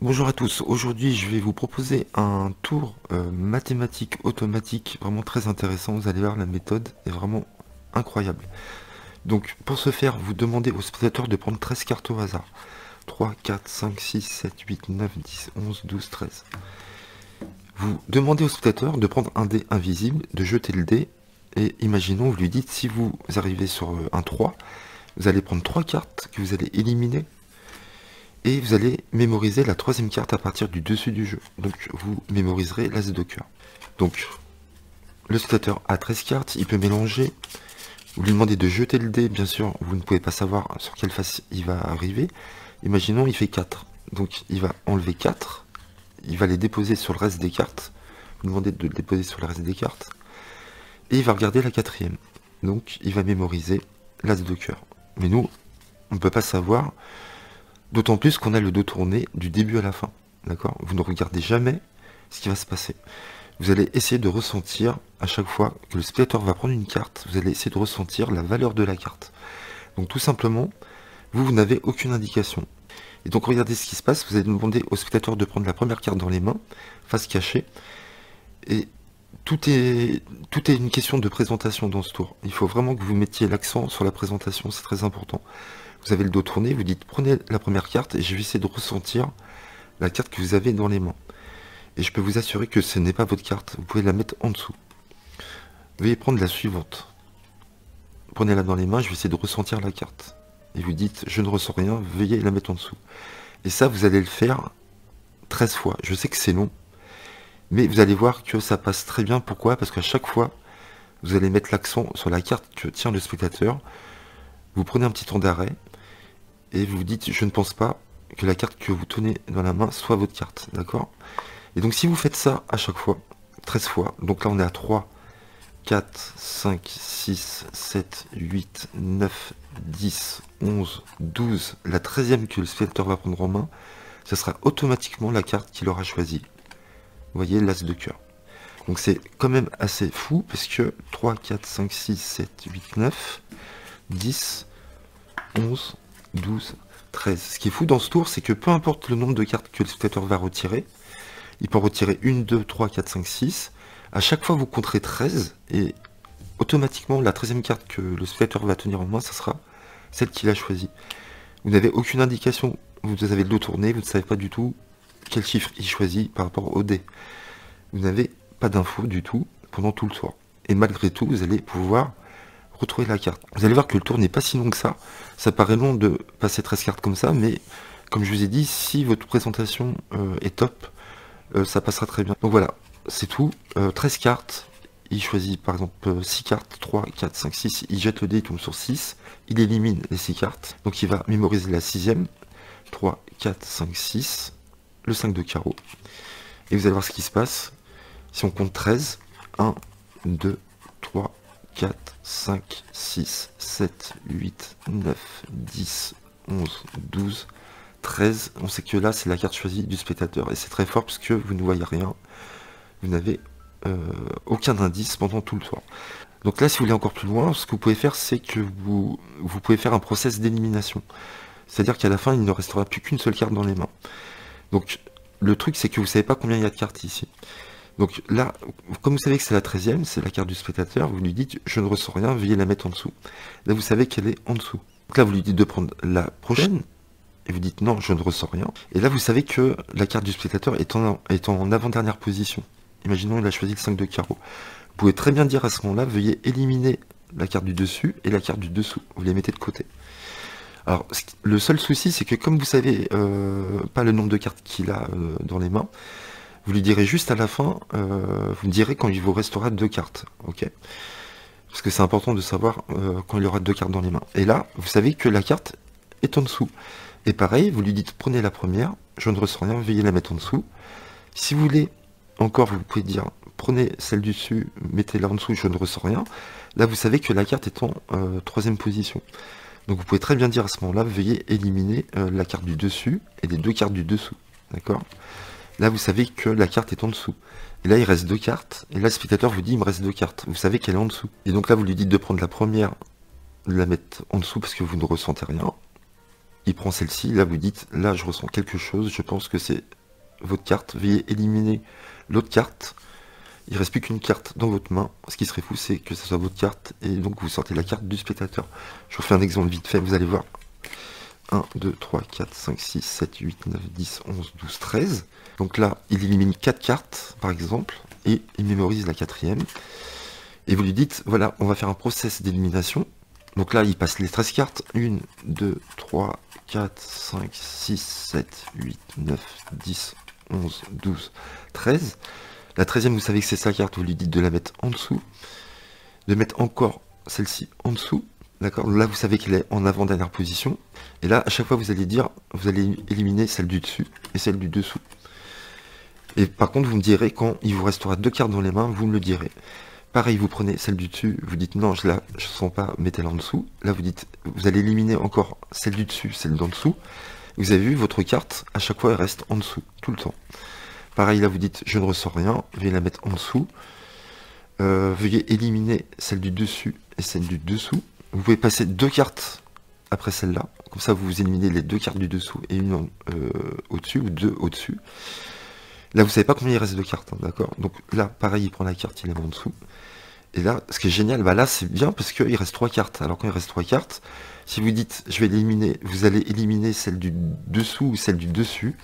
Bonjour à tous, aujourd'hui je vais vous proposer un tour mathématique automatique vraiment très intéressant. Vous allez voir, la méthode est vraiment incroyable. Donc pour ce faire, vous demandez au spectateur de prendre 13 cartes au hasard. 3, 4, 5, 6, 7, 8, 9, 10, 11, 12, 13. Vous demandez au spectateur de prendre un dé invisible, de jeter le dé, et imaginons, vous lui dites, si vous arrivez sur un 3, vous allez prendre 3 cartes que vous allez éliminer, et vous allez mémoriser la troisième carte à partir du dessus du jeu. Donc vous mémoriserez l'as de cœur. Donc le spectateur a 13 cartes, il peut mélanger. Vous lui demandez de jeter le dé, bien sûr, vous ne pouvez pas savoir sur quelle face il va arriver. Imaginons il fait 4. Donc il va enlever 4, il va les déposer sur le reste des cartes. Vous demandez de le déposer sur le reste des cartes. Et il va regarder la quatrième. Donc il va mémoriser l'as de cœur. Mais nous, on ne peut pas savoir. D'autant plus qu'on a le dos tourné du début à la fin. D'accord? Vous ne regardez jamais ce qui va se passer. Vous allez essayer de ressentir, à chaque fois que le spectateur va prendre une carte, vous allez essayer de ressentir la valeur de la carte. Donc tout simplement, vous n'avez aucune indication. Et donc regardez ce qui se passe, vous allez demander au spectateur de prendre la première carte dans les mains, face cachée, et tout est une question de présentation dans ce tour. Il faut vraiment que vous mettiez l'accent sur la présentation, c'est très important. Vous avez le dos tourné, vous dites prenez la première carte et je vais essayer de ressentir la carte que vous avez dans les mains. Et je peux vous assurer que ce n'est pas votre carte, vous pouvez la mettre en dessous. Veuillez prendre la suivante. Prenez-la dans les mains, je vais essayer de ressentir la carte. Et vous dites je ne ressens rien, veuillez la mettre en dessous. Et ça, vous allez le faire 13 fois. Je sais que c'est long, mais vous allez voir que ça passe très bien. Pourquoi? Parce qu'à chaque fois, vous allez mettre l'accent sur la carte que tient le spectateur. Vous prenez un petit temps d'arrêt, et vous vous dites, je ne pense pas que la carte que vous tenez dans la main soit votre carte, d'accord? Et donc si vous faites ça à chaque fois, 13 fois, donc là on est à 3, 4, 5, 6, 7, 8, 9, 10, 11, 12, la 13e que le spectateur va prendre en main, ce sera automatiquement la carte qu'il aura choisie. Vous voyez, l'as de cœur. Donc c'est quand même assez fou, parce que 3, 4, 5, 6, 7, 8, 9, 10, 11, 12, 13. Ce qui est fou dans ce tour, c'est que peu importe le nombre de cartes que le spectateur va retirer, il peut en retirer 1, 2, 3, 4, 5, 6. À chaque fois, vous compterez 13, et automatiquement, la 13e carte que le spectateur va tenir en main, ça sera celle qu'il a choisie. Vous n'avez aucune indication, vous avez le dos tourné, vous ne savez pas du tout quel chiffre il choisit par rapport au dé. Vous n'avez pas d'infos du tout pendant tout le tour. Et malgré tout, vous allez pouvoir retrouver la carte. Vous allez voir que le tour n'est pas si long que ça. Ça paraît long de passer 13 cartes comme ça, mais comme je vous ai dit, si votre présentation est top, ça passera très bien. Donc voilà, c'est tout. 13 cartes. Il choisit par exemple 6 cartes, 3, 4, 5, 6. Il jette le dé, il tombe sur 6. Il élimine les 6 cartes. Donc il va mémoriser la 6e. 3, 4, 5, 6. Le 5 de carreau. Et vous allez voir ce qui se passe. Si on compte 13, 1, 2, 3, 4, 5, 6, 7, 8, 9, 10, 11, 12, 13. On sait que là, c'est la carte choisie du spectateur. Et c'est très fort parce que vous ne voyez rien. Vous n'avez aucun indice pendant tout le tour. Donc là, si vous voulez encore plus loin, ce que vous pouvez faire, c'est que vous pouvez faire un process d'élimination. C'est-à-dire qu'à la fin, il ne restera plus qu'une seule carte dans les mains. Donc le truc, c'est que vous ne savez pas combien il y a de cartes ici. Donc là, comme vous savez que c'est la 13e, c'est la carte du spectateur, vous lui dites je ne ressens rien, veuillez la mettre en dessous. Là vous savez qu'elle est en dessous. Donc là vous lui dites de prendre la prochaine, et vous dites non, je ne ressens rien. Et là vous savez que la carte du spectateur est en avant-dernière position. Imaginons il a choisi le 5 de carreau. Vous pouvez très bien dire à ce moment-là, veuillez éliminer la carte du dessus et la carte du dessous. Vous les mettez de côté. Alors le seul souci c'est que comme vous savez pas le nombre de cartes qu'il a dans les mains, vous lui direz juste à la fin, vous me direz quand il vous restera 2 cartes, ok? Parce que c'est important de savoir quand il aura 2 cartes dans les mains. Et là, vous savez que la carte est en dessous. Et pareil, vous lui dites prenez la première, je ne ressens rien, veuillez la mettre en dessous. Si vous voulez, encore vous pouvez dire prenez celle du dessus, mettez-la en dessous, je ne ressens rien. Là, vous savez que la carte est en 3e position. Donc vous pouvez très bien dire à ce moment-là, veuillez éliminer la carte du dessus et les 2 cartes du dessous, d'accord? Là, vous savez que la carte est en dessous. Et là, il reste 2 cartes. Et là, le spectateur vous dit, il me reste 2 cartes. Vous savez qu'elle est en dessous. Et donc là, vous lui dites de prendre la première, de la mettre en dessous parce que vous ne ressentez rien. il prend celle-ci, là vous dites, là je ressens quelque chose, je pense que c'est votre carte, veuillez éliminer l'autre carte. Il reste plus qu'une carte dans votre main. Ce qui serait fou, c'est que ce soit votre carte et donc vous sortez la carte du spectateur. Je vous fais un exemple vite fait, vous allez voir. 1, 2, 3, 4, 5, 6, 7, 8, 9, 10, 11, 12, 13. Donc là, il élimine 4 cartes, par exemple, et il mémorise la quatrième. Et vous lui dites, voilà, on va faire un process d'élimination. Donc là, il passe les 13 cartes. 1, 2, 3, 4, 5, 6, 7, 8, 9, 10, 11, 12, 13. La 13e, vous savez que c'est sa carte, vous lui dites de la mettre en dessous, de mettre encore celle-ci en dessous, d'accord? Là, vous savez qu'elle est en avant-dernière position, et là, à chaque fois, vous allez dire, vous allez éliminer celle du dessus et celle du dessous. Et par contre, vous me direz, quand il vous restera 2 cartes dans les mains, vous me le direz. Pareil, vous prenez celle du dessus, vous dites non, je sens pas, mettez-la en dessous. Là, vous dites, vous allez éliminer encore celle du dessus, celle d'en dessous. Vous avez vu, votre carte, à chaque fois, elle reste en dessous, tout le temps. Pareil, là vous dites, je ne ressens rien, veuillez la mettre en dessous. Veuillez éliminer celle du dessus et celle du dessous. Vous pouvez passer 2 cartes après celle-là. Comme ça, vous éliminez les 2 cartes du dessous et une au-dessus, ou 2 au-dessus. Là, vous savez pas combien il reste de cartes, hein, d'accord? Donc là, pareil, il prend la carte, il la met en dessous. Et là, ce qui est génial, bah là, c'est bien parce qu'il reste 3 cartes. Alors quand il reste 3 cartes, si vous dites, je vais l'éliminer, vous allez éliminer celle du dessous ou celle du dessus,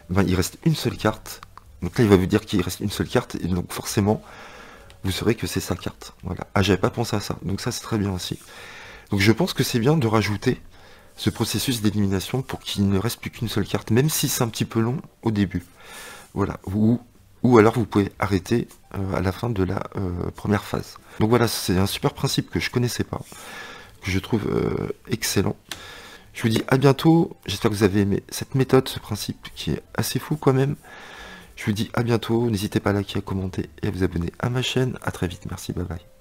ben, il reste une seule carte. Donc là, il va vous dire qu'il reste une seule carte, et donc forcément, vous saurez que c'est sa carte. Voilà. Ah, j'avais pas pensé à ça, donc ça c'est très bien aussi. Donc je pense que c'est bien de rajouter ce processus d'élimination pour qu'il ne reste plus qu'une seule carte, même si c'est un petit peu long au début. Voilà. Ou alors vous pouvez arrêter à la fin de la première phase. Donc voilà, c'est un super principe que je connaissais pas, que je trouve excellent. Je vous dis à bientôt, j'espère que vous avez aimé cette méthode, ce principe qui est assez fou quand même. Je vous dis à bientôt, n'hésitez pas à liker, à commenter et à vous abonner à ma chaîne. À très vite, merci, bye bye.